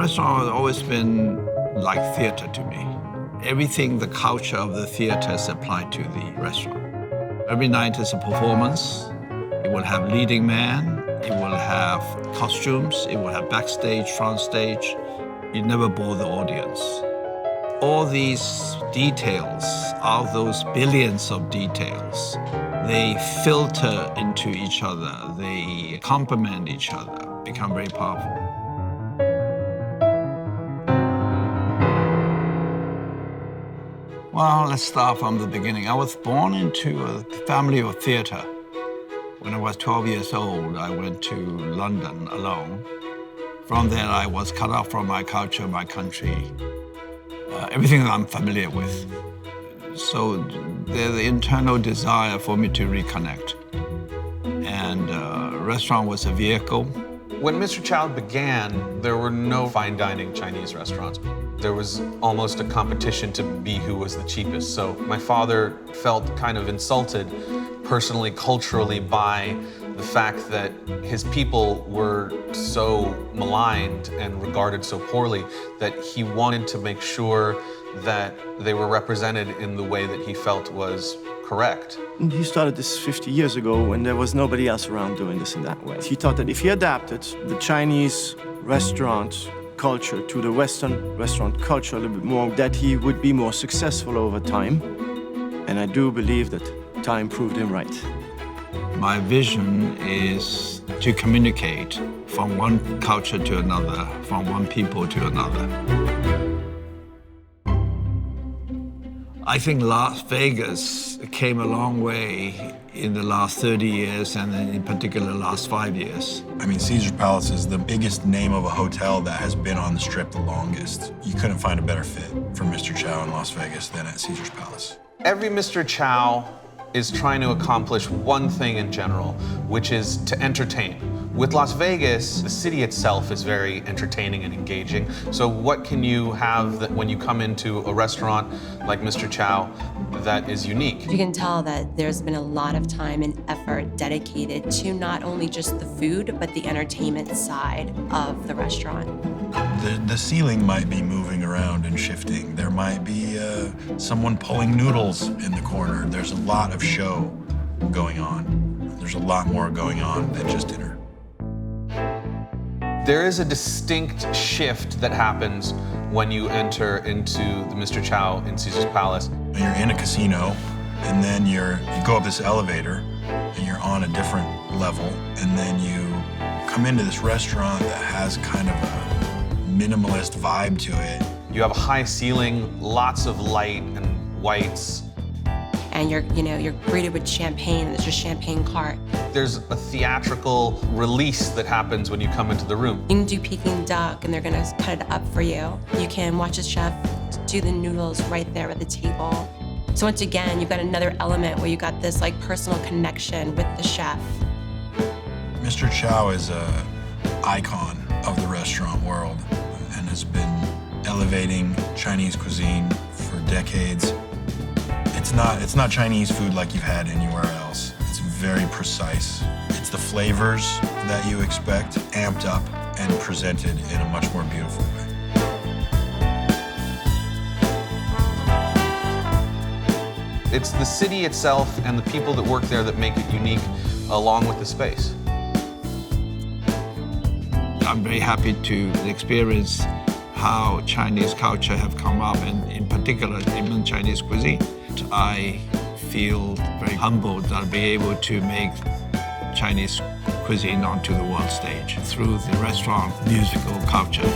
Restaurant has always been like theater to me. Everything, the culture of the theater is applied to the restaurant. Every night is a performance. It will have leading man, it will have costumes, it will have backstage, front stage. You never bore the audience. All these details, all those billions of details, they filter into each other, they complement each other, become very powerful. Well, let's start from the beginning. I was born into a family of theater. When I was 12 years old, I went to London alone. From there, I was cut off from my culture, my country, everything that I'm familiar with. So there's the internal desire for me to reconnect. And restaurant was a vehicle. When Mr. Chow began, there were no fine dining Chinese restaurants. There was almost a competition to be who was the cheapest. So my father felt kind of insulted personally, culturally, by the fact that his people were so maligned and regarded so poorly that he wanted to make sure that they were represented in the way that he felt was correct. He started this 50 years ago when there was nobody else around doing this in that way. He thought that if he adapted the Chinese restaurant culture to the Western restaurant culture a little bit more, that he would be more successful over time. And I do believe that time proved him right. My vision is to communicate from one culture to another, from one people to another. I think Las Vegas came a long way in the last 30 years, and in particular, last 5 years. I mean, Caesar's Palace is the biggest name of a hotel that has been on the Strip the longest. You couldn't find a better fit for Mr. Chow in Las Vegas than at Caesar's Palace. Every Mr. Chow is trying to accomplish one thing in general, which is to entertain. With Las Vegas, the city itself is very entertaining and engaging. So what can you have that when you come into a restaurant like Mr. Chow that is unique? You can tell that there's been a lot of time and effort dedicated to not only just the food, but the entertainment side of the restaurant. The ceiling might be moving around and shifting. There might be someone pulling noodles in the corner. There's a lot of show going on. There's a lot more going on than just dinner. There is a distinct shift that happens when you enter into the Mr. Chow in Caesar's Palace. You're in a casino, and then you go up this elevator, and you're on a different level, and then you come into this restaurant that has kind of a minimalist vibe to it. You have a high ceiling, lots of light and whites. And you're greeted with champagne, and there's a champagne cart. There's a theatrical release that happens when you come into the room. You can do Peking duck, and they're gonna cut it up for you. You can watch a chef do the noodles right there at the table. So once again, you've got another element where you got this like personal connection with the chef. Mr. Chow is an icon of the restaurant world and has been elevating Chinese cuisine for decades. It's not Chinese food like you've had anywhere else. It's very precise. It's the flavors that you expect, amped up and presented in a much more beautiful way. It's the city itself and the people that work there that make it unique, along with the space. I'm very happy to experience how Chinese culture have come up, and in particular, even Chinese cuisine. I feel very humbled that I'll be able to make Chinese cuisine onto the world stage through the restaurant musical culture.